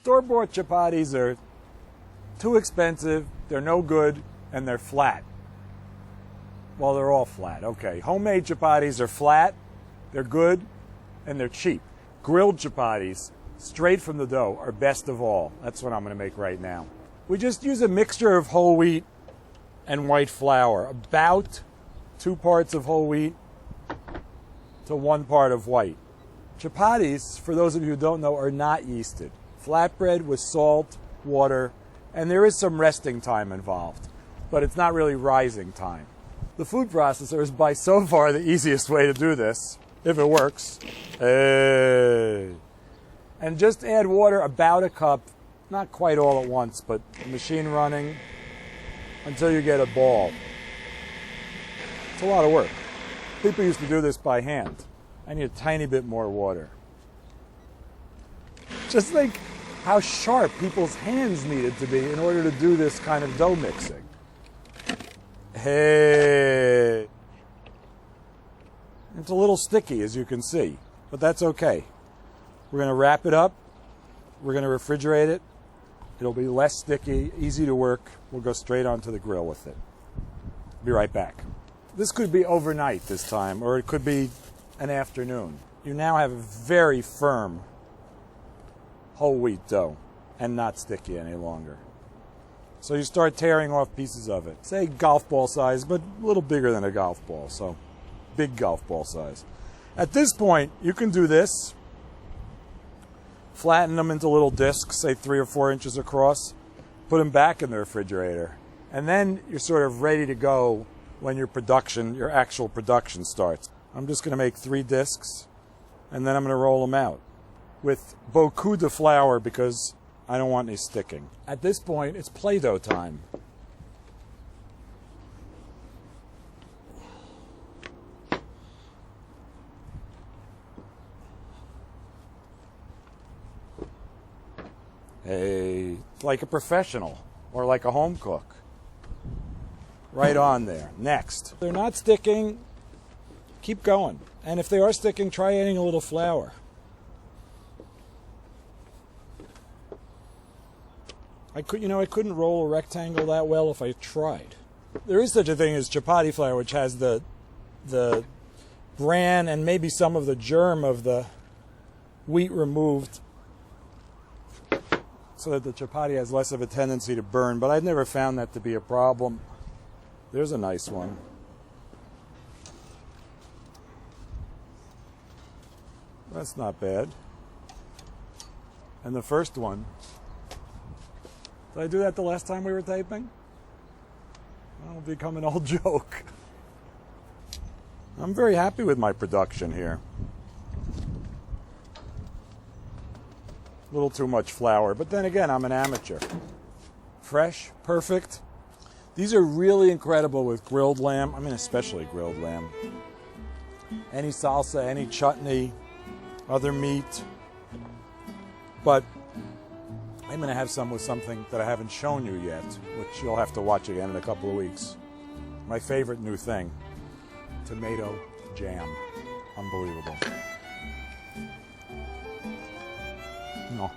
Store-bought chapatis are too expensive, they're no good, and they're flat. Well, they're all flat. Okay, homemade chapatis are flat, they're good, and they're cheap. Grilled chapatis, straight from the dough, are best of all. That's what I'm going to make right now. We just use a mixture of whole wheat and white flour, about 2 parts of whole wheat to 1 part of white. Chapatis, for those of you who don't know, are not yeasted. Flatbread with salt, water, and there is some resting time involved, but it's not really rising time. The food processor is by so far the easiest way to do this, if it works. Hey. And just add water about a cup, not quite all at once, but the machine running until you get a ball. It's a lot of work. People used to do this by hand. I need a tiny bit more water. Just think how sharp people's hands needed to be in order to do this kind of dough mixing. Hey. It's a little sticky, as you can see, but that's okay. We're going to wrap it up. We're going to refrigerate it. It'll be less sticky, easy to work. We'll go straight onto the grill with it. Be right back. This could be overnight this time, or it could be an afternoon. You now have a very firm whole wheat dough and not sticky any longer. So you start tearing off pieces of it. Say golf ball size, but a little bigger than a golf ball, so big golf ball size. At this point, you can do this. Flatten them into little discs, say 3 or 4 inches across. Put them back in the refrigerator. And then you're sort of ready to go when your actual production starts. I'm just going to make 3 discs, and then I'm going to roll them out with beaucoup de flour because I don't want any sticking. At this point, it's Play-Doh time. Like a professional or like a home cook. Right on there. Next. If they're not sticking, keep going. And if they are sticking, try adding a little flour. I couldn't roll a rectangle that well if I tried. There is such a thing as chapati flour, which has the bran and maybe some of the germ of the wheat removed, so that the chapati has less of a tendency to burn, but I've never found that to be a problem. There's a nice one. That's not bad. And the first one, did I do that the last time we were taping? That'll become an old joke. I'm very happy with my production here. A little too much flour, but then again, I'm an amateur. Fresh, perfect. These are really incredible with grilled lamb. I mean, especially grilled lamb. Any salsa, any chutney, other meat. But I'm going to have some with something that I haven't shown you yet, which you'll have to watch again in a couple of weeks. My favorite new thing, tomato jam. Unbelievable. No.